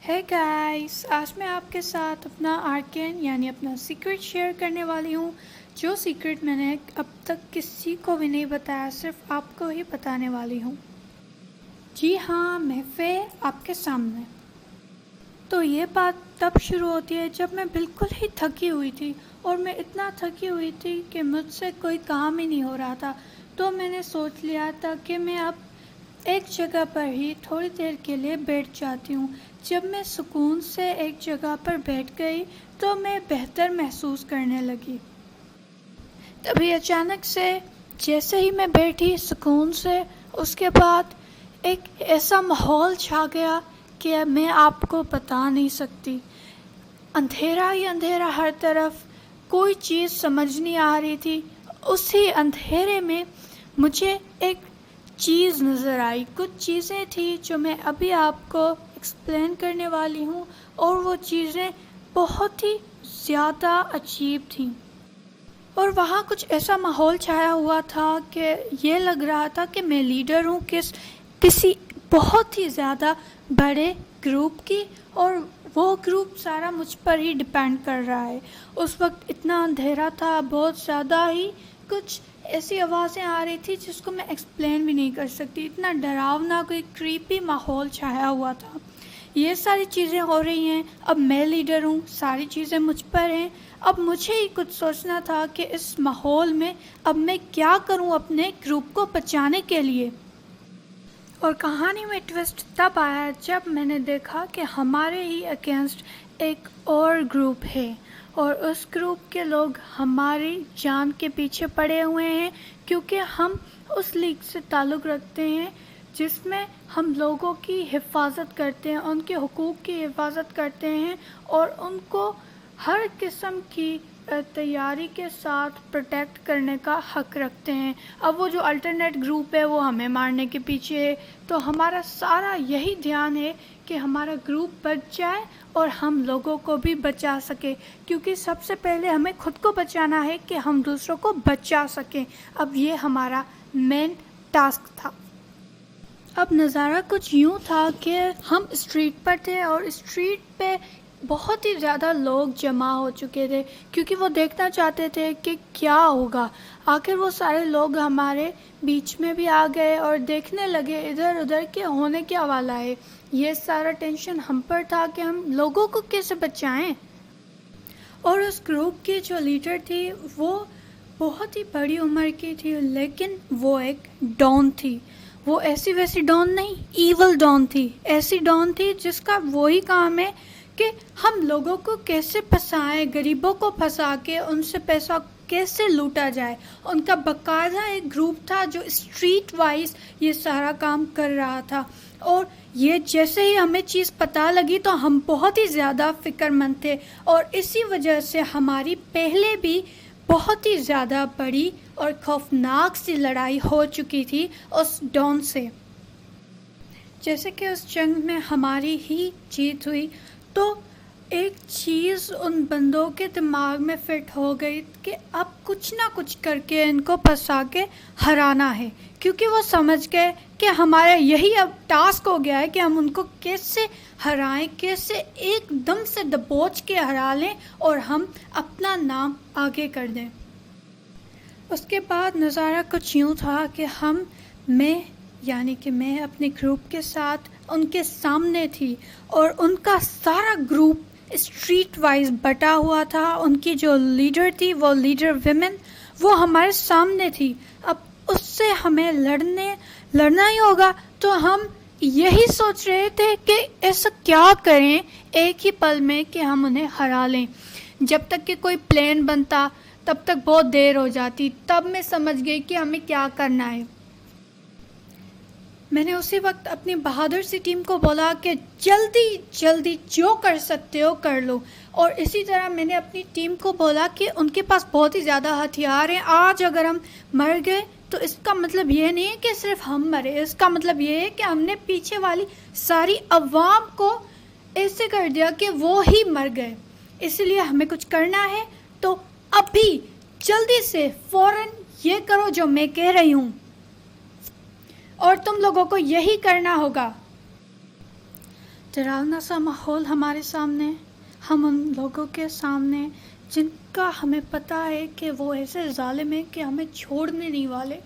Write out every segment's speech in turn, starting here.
ہے گائس، آج میں آپ کے ساتھ اپنا آرکین یعنی اپنا سیکرٹ شیئر کرنے والی ہوں، جو سیکرٹ میں نے اب تک کسی کو بھی نہیں بتایا، صرف آپ کو ہی بتانے والی ہوں۔ جی ہاں، محفے آپ کے سامنے۔ تو یہ بات تب شروع ہوتی ہے جب میں بالکل ہی تھکی ہوئی تھی، اور میں اتنا تھکی ہوئی تھی کہ مجھ سے کوئی کام ہی نہیں ہو رہا تھا۔ تو میں نے سوچ لیا تھا کہ میں اب ایک جگہ پر ہی تھوڑی دیر کے لیے بیٹھ جاتی ہوں۔ جب میں سکون سے ایک جگہ پر بیٹھ گئی تو میں بہتر محسوس کرنے لگی۔ تبھی اچانک سے جیسے ہی میں بیٹھی سکون سے، اس کے بعد ایک ایسا ماحول چھا گیا کہ میں آپ کو بتا نہیں سکتی۔ اندھیرا ہی اندھیرا ہر طرف، کوئی چیز سمجھ نہیں آ رہی تھی۔ اسی اندھیرے میں مجھے ایک چیز نظر آئی، کچھ چیزیں تھیں جو میں ابھی آپ کو ایکسپلین کرنے والی ہوں، اور وہ چیزیں بہت ہی زیادہ عجیب تھیں۔ اور وہاں کچھ ایسا ماحول چھایا ہوا تھا کہ یہ لگ رہا تھا کہ میں لیڈر ہوں کسی بہت ہی زیادہ بڑے گروپ کی، اور وہ گروپ سارا مجھ پر ہی ڈپینڈ کر رہا ہے۔ اس وقت اتنا اندھیرا تھا، بہت زیادہ ہی کچھ ایسی آوازیں آ رہی تھی جس کو میں ایکسپلین بھی نہیں کر سکتی۔ اتنا ڈراؤنا کوئی کریپی ماحول چھایا ہوا تھا۔ یہ ساری چیزیں ہو رہی ہیں، اب میں لیڈر ہوں، ساری چیزیں مجھ پر ہیں۔ اب مجھے ہی کچھ سوچنا تھا کہ اس ماحول میں اب میں کیا کروں اپنے گروپ کو بچانے کے لیے۔ اور کہانی میں ٹوسٹ تب آیا جب میں نے دیکھا کہ ہمارے ہی اگینسٹ ایک اور گروپ ہے، اور اس گروپ کے لوگ ہماری جان کے پیچھے پڑے ہوئے ہیں، کیونکہ ہم اس لیگ سے تعلق رکھتے ہیں جس میں ہم لوگوں کی حفاظت کرتے ہیں، ان کے حقوق کی حفاظت کرتے ہیں، اور ان کو ہر قسم کی تیاری کے ساتھ پروٹیکٹ کرنے کا حق رکھتے ہیں۔ اب وہ جو الٹرنیٹ گروپ ہے وہ ہمیں مارنے کے پیچھے ہے، تو ہمارا سارا یہی دھیان ہے کہ ہمارا گروپ بچ جائے اور ہم لوگوں کو بھی بچا سکے، کیونکہ سب سے پہلے ہمیں خود کو بچانا ہے کہ ہم دوسروں کو بچا سکیں۔ اب یہ ہمارا مین ٹاسک تھا۔ اب نظارہ کچھ یوں تھا کہ ہم اسٹریٹ پر تھے، اور اسٹریٹ پہ بہت ہی زیادہ لوگ جمع ہو چکے تھے، کیونکہ وہ دیکھنا چاہتے تھے کہ کیا ہوگا۔ آخر وہ سارے لوگ ہمارے بیچ میں بھی آ گئے اور دیکھنے لگے ادھر ادھر کہ ہونے کیا والا ہے۔ یہ سارا ٹینشن ہم پر تھا کہ ہم لوگوں کو کیسے بچائیں۔ اور اس گروپ کی جو لیڈر تھی وہ بہت ہی بڑی عمر کی تھی، لیکن وہ ایک ڈان تھی۔ وہ ایسی ویسی ڈان نہیں، ایول ڈان تھی۔ ایسی ڈان تھی جس کا وہی کام ہے کہ ہم لوگوں کو کیسے پھنسائیں، غریبوں کو پھنسا کے ان سے پیسہ کیسے لوٹا جائے۔ ان کا باقاعدہ ایک گروپ تھا جو اسٹریٹ وائز یہ سارا کام کر رہا تھا، اور یہ جیسے ہی ہمیں چیز پتہ لگی تو ہم بہت ہی زیادہ فکر مند تھے، اور اسی وجہ سے ہماری پہلے بھی بہت ہی زیادہ بڑی اور خوفناک سی لڑائی ہو چکی تھی اس ڈان سے۔ جیسے کہ اس جنگ میں ہماری ہی جیت ہوئی، تو ایک چیز ان بندوں کے دماغ میں فٹ ہو گئی کہ اب کچھ نہ کچھ کر کے ان کو پھنسا کے ہرانا ہے، کیونکہ وہ سمجھ گئے کہ ہمارا یہی اب ٹاسک ہو گیا ہے کہ ہم ان کو کیسے ہرائیں، کیسے ایک دم سے دبوچ کے ہرا لیں اور ہم اپنا نام آگے کر دیں۔ اس کے بعد نظارہ کچھ یوں تھا کہ میں اپنے گروپ کے ساتھ ان کے سامنے تھی، اور ان کا سارا گروپ اسٹریٹ وائز بٹا ہوا تھا۔ ان کی جو لیڈر تھی، وہ لیڈر ویمن، وہ ہمارے سامنے تھی۔ اب اس سے ہمیں لڑنا ہی ہوگا، تو ہم یہی سوچ رہے تھے کہ ایسا کیا کریں ایک ہی پل میں کہ ہم انہیں ہرا لیں۔ جب تک کہ کوئی پلان بنتا تب تک بہت دیر ہو جاتی، تب میں سمجھ گئی کہ ہمیں کیا کرنا ہے۔ میں نے اسی وقت اپنی بہادر سی ٹیم کو بولا کہ جلدی جلدی جو کر سکتے ہو کر لو، اور اسی طرح میں نے اپنی ٹیم کو بولا کہ ان کے پاس بہت ہی زیادہ ہتھیار ہیں۔ آج اگر ہم مر گئے تو اس کا مطلب یہ نہیں ہے کہ صرف ہم مرے، اس کا مطلب یہ ہے کہ ہم نے پیچھے والی ساری عوام کو ایسے کر دیا کہ وہ ہی مر گئے۔ اس لیے ہمیں کچھ کرنا ہے، تو ابھی جلدی سے فوراً یہ کرو جو میں کہہ رہی ہوں، اور تم لوگوں کو یہی کرنا ہوگا۔ ڈراؤنا سا ماحول ہمارے سامنے، ہم ان لوگوں کے سامنے جن کا ہمیں پتہ ہے کہ وہ ایسے ظالم ہیں کہ ہمیں چھوڑنے نہیں والے.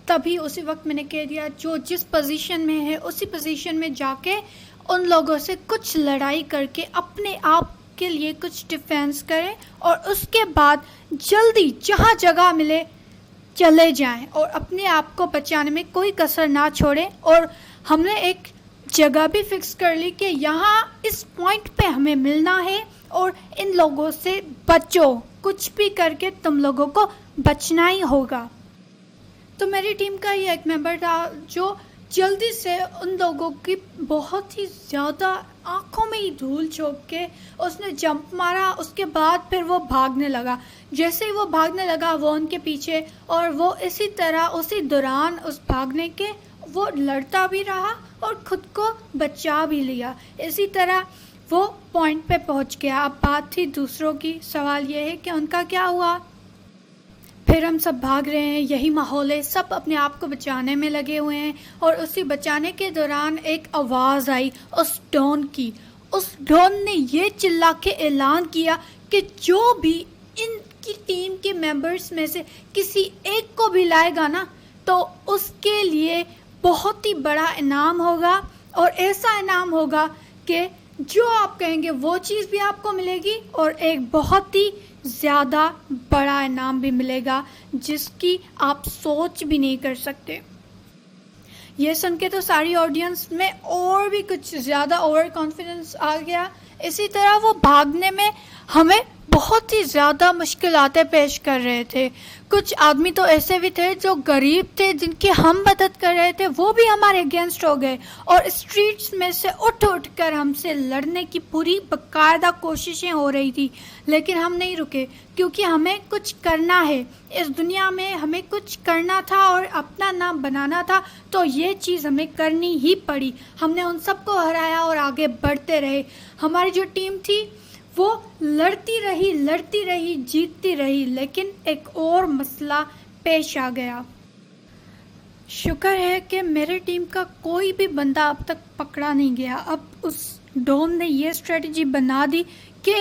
تبھی اسی وقت میں نے کہہ دیا جو جس پوزیشن میں ہے اسی پوزیشن میں جا کے ان لوگوں سے کچھ لڑائی کر کے اپنے آپ کے لیے کچھ ڈیفینس کریں، اور اس کے بعد جلدی جہاں جگہ ملے چلے جائیں اور اپنے آپ کو بچانے میں کوئی کسر نہ چھوڑیں. اور ہم نے ایک جگہ بھی فکس کر لی کہ یہاں اس پوائنٹ پہ ہمیں ملنا ہے اور ان لوگوں سے بچو، کچھ بھی کر کے تم لوگوں کو بچنا ہی ہوگا. تو میری ٹیم کا یہ ایک ممبر تھا جو جلدی سے ان لوگوں کی بہت ہی زیادہ آنکھوں میں ہی دھول جھونک کے اس نے جمپ مارا. اس کے بعد پھر وہ بھاگنے لگا. جیسے ہی وہ بھاگنے لگا وہ ان کے پیچھے، اور وہ اسی طرح اسی دوران اس بھاگنے کے وہ لڑتا بھی رہا اور خود کو بچا بھی لیا. اسی طرح وہ پوائنٹ پہ پہنچ گیا. اب بات تھی دوسروں کی. سوال یہ ہے کہ ان کا کیا ہوا. پھر ہم سب بھاگ رہے ہیں، یہی ماحول ہے، سب اپنے آپ کو بچانے میں لگے ہوئے ہیں. اور اسی بچانے کے دوران ایک آواز آئی اس ڈون کی. اس ڈون نے یہ چلا کے اعلان کیا کہ جو بھی ان کی ٹیم کے ممبرز میں سے کسی ایک کو بھی لائے گا نا تو اس کے لیے بہت ہی بڑا انعام ہوگا، اور ایسا انعام ہوگا کہ جو آپ کہیں گے وہ چیز بھی آپ کو ملے گی، اور ایک بہت ہی زیادہ بڑا انعام بھی ملے گا جس کی آپ سوچ بھی نہیں کر سکتے. یہ سن کے تو ساری آڈینس میں اور بھی کچھ زیادہ اوور کانفیڈنس آ گیا. اسی طرح وہ بھاگنے میں ہمیں بہت ہی زیادہ مشکلاتیں پیش کر رہے تھے. کچھ آدمی تو ایسے بھی تھے جو غریب تھے جن کی ہم مدد کر رہے تھے، وہ بھی ہمارے اگینسٹ ہو گئے اور اسٹریٹس میں سے اٹھ کر ہم سے لڑنے کی پوری باقاعدہ کوششیں ہو رہی تھی. لیکن ہم نہیں رکے کیونکہ ہمیں کچھ کرنا ہے اس دنیا میں، ہمیں کچھ کرنا تھا اور اپنا نام بنانا تھا. تو یہ چیز ہمیں کرنی ہی پڑی. ہم نے ان سب کو ہرایا اور آگے بڑھتے رہے. ہماری جو ٹیم تھی وہ لڑتی رہی جیتتی رہی. لیکن ایک اور مسئلہ پیش آ گیا. شکر ہے کہ میرے ٹیم کا کوئی بھی بندہ اب تک پکڑا نہیں گیا. اب اس ڈون نے یہ اسٹریٹجی بنا دی کہ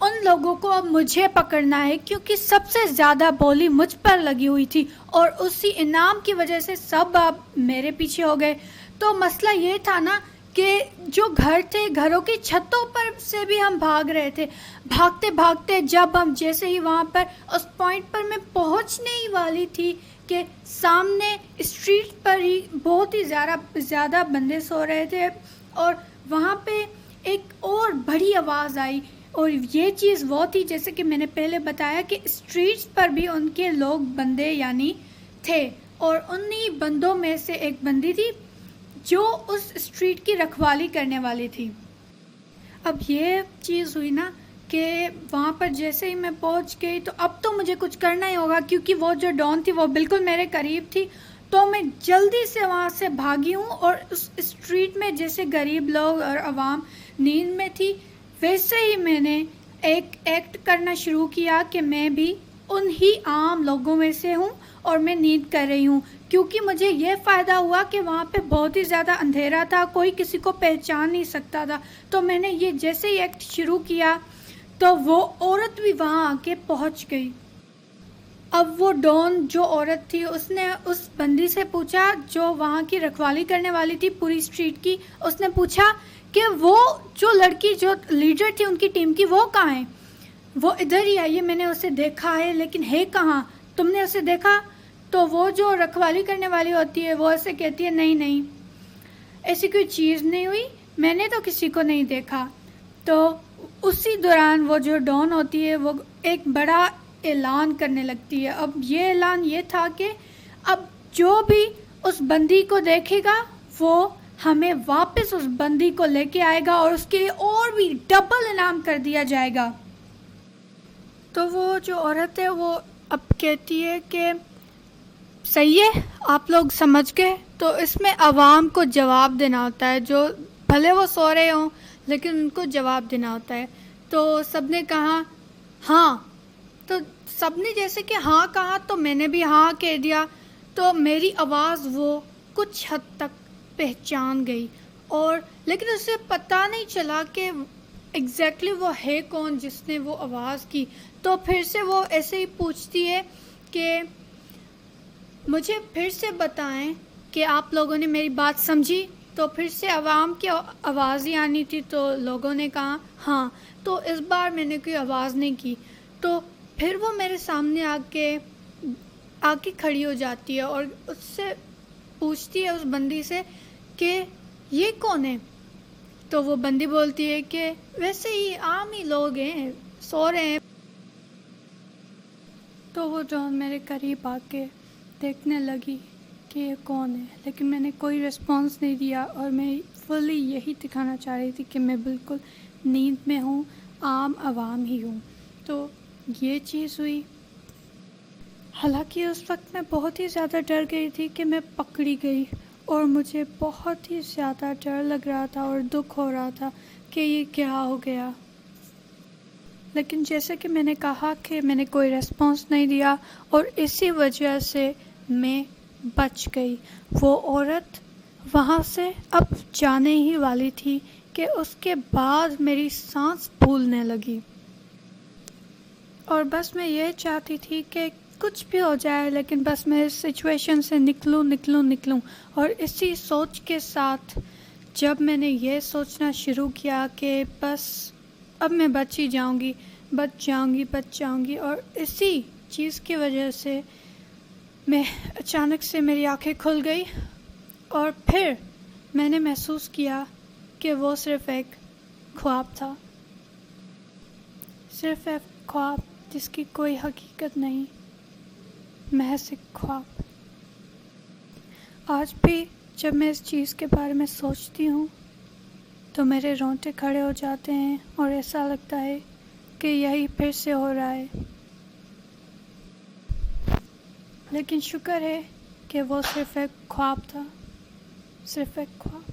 ان لوگوں کو اب مجھے پکڑنا ہے، کیونکہ سب سے زیادہ بولی مجھ پر لگی ہوئی تھی اور اسی انعام کی وجہ سے سب اب میرے پیچھے ہو گئے. تو مسئلہ یہ تھا نا کہ جو گھر تھے، گھروں کی چھتوں پر سے بھی ہم بھاگ رہے تھے. بھاگتے جب ہم جیسے ہی وہاں پر اس پوائنٹ پر میں پہنچنے ہی والی تھی کہ سامنے اسٹریٹ پر ہی بہت ہی زیادہ بندے سو رہے تھے، اور وہاں پہ ایک اور بڑی آواز آئی. اور یہ چیز وہ تھی جیسے کہ میں نے پہلے بتایا کہ اسٹریٹس پر بھی ان کے لوگ بندے یعنی تھے، اور انہی بندوں میں سے ایک بندی تھی جو اس اسٹریٹ کی رکھوالی کرنے والی تھی. اب یہ چیز ہوئی نا کہ وہاں پر جیسے ہی میں پہنچ گئی تو اب تو مجھے کچھ کرنا ہی ہوگا، کیونکہ وہ جو ڈون تھی وہ بالکل میرے قریب تھی. تو میں جلدی سے وہاں سے بھاگی ہوں، اور اس اسٹریٹ میں جیسے غریب لوگ اور عوام نیند میں تھی ویسے ہی میں نے ایک ایکٹ کرنا شروع کیا کہ میں بھی انہی عام لوگوں میں سے ہوں اور میں نیند کر رہی ہوں. کیونکہ مجھے یہ فائدہ ہوا کہ وہاں پہ بہت ہی زیادہ اندھیرا تھا، کوئی کسی کو پہچان نہیں سکتا تھا. تو میں نے یہ جیسے ہی ایکٹ شروع کیا تو وہ عورت بھی وہاں آ کے پہنچ گئی. اب وہ ڈون جو عورت تھی اس نے اس بندی سے پوچھا جو وہاں کی رکھوالی کرنے والی تھی پوری اسٹریٹ کی. اس نے پوچھا کہ وہ جو لڑکی جو لیڈر تھی ان کی ٹیم کی وہ کہاں ہے. وہ ادھر ہی آئی ہے، میں نے اسے دیکھا ہے لیکن ہے کہاں، تم نے اسے دیکھا؟ تو وہ جو رکھوالی کرنے والی ہوتی ہے وہ اسے کہتی ہے نہیں ایسی کوئی چیز نہیں ہوئی، میں نے تو کسی کو نہیں دیکھا. تو اسی دوران وہ جو ڈون ہوتی ہے وہ ایک بڑا اعلان کرنے لگتی ہے. اب یہ اعلان یہ تھا کہ اب جو بھی اس بندی کو دیکھے گا وہ ہمیں واپس اس بندی کو لے کے آئے گا اور اس کے لیے اور بھی ڈبل انعام کر دیا جائے گا. تو وہ جو عورت ہے وہ اب کہتی ہے کہ صحیح ہے، آپ لوگ سمجھ گئے. تو اس میں عوام کو جواب دینا ہوتا ہے، جو بھلے وہ سو رہے ہوں لیکن ان کو جواب دینا ہوتا ہے. تو سب نے کہا ہاں. تو سب نے جیسے کہ ہاں کہا تو میں نے بھی ہاں کہہ دیا. تو میری آواز وہ کچھ حد تک پہچان گئی اور لیکن اسے پتہ نہیں چلا کہ ایگزیکٹلی وہ ہے کون جس نے وہ آواز کی. تو پھر سے وہ ایسے ہی پوچھتی ہے کہ مجھے پھر سے بتائیں کہ آپ لوگوں نے میری بات سمجھی. تو پھر سے عوام کی آواز ہی آنی تھی، تو لوگوں نے کہا ہاں. تو اس بار میں نے کوئی آواز نہیں کی. تو پھر وہ میرے سامنے آ کے کھڑی ہو جاتی ہے اور اس سے پوچھتی ہے، اس بندی سے، کہ یہ کون ہے؟ تو وہ بندی بولتی ہے کہ ویسے ہی عام ہی لوگ ہیں، سو رہے ہیں. تو وہ جان میرے قریب آ کے دیکھنے لگی کہ یہ کون ہے، لیکن میں نے کوئی رسپانس نہیں دیا اور میں فلی یہی دکھانا چاہ رہی تھی کہ میں بالکل نیند میں ہوں، عام عوام ہی ہوں. تو یہ چیز ہوئی. حالانکہ اس وقت میں بہت ہی زیادہ ڈر گئی تھی کہ میں پکڑی گئی، اور مجھے بہت ہی زیادہ ڈر لگ رہا تھا اور دکھ ہو رہا تھا کہ یہ کیا ہو گیا. لیکن جیسے کہ میں نے کہا کہ میں نے کوئی ریسپانس نہیں دیا اور اسی وجہ سے میں بچ گئی. وہ عورت وہاں سے اب جانے ہی والی تھی کہ اس کے بعد میری سانس پھولنے لگی، اور بس میں یہ چاہتی تھی کہ کچھ بھی ہو جائے لیکن بس میں اس سچویشن سے نکلوں. اور اسی سوچ کے ساتھ جب میں نے یہ سوچنا شروع کیا کہ بس اب میں بچ جاؤں گی اور اسی چیز کی وجہ سے میں اچانک سے میری آنکھیں کھل گئی، اور پھر میں نے محسوس کیا کہ وہ صرف ایک خواب تھا، صرف ایک خواب جس کی کوئی حقیقت نہیں، محض ایک خواب. آج بھی جب میں اس چیز کے بارے میں سوچتی ہوں تو میرے رونگٹے کھڑے ہو جاتے ہیں اور ایسا لگتا ہے کہ یہی پھر سے ہو رہا ہے. لیکن شکر ہے کہ وہ صرف ایک خواب تھا، صرف ایک خواب.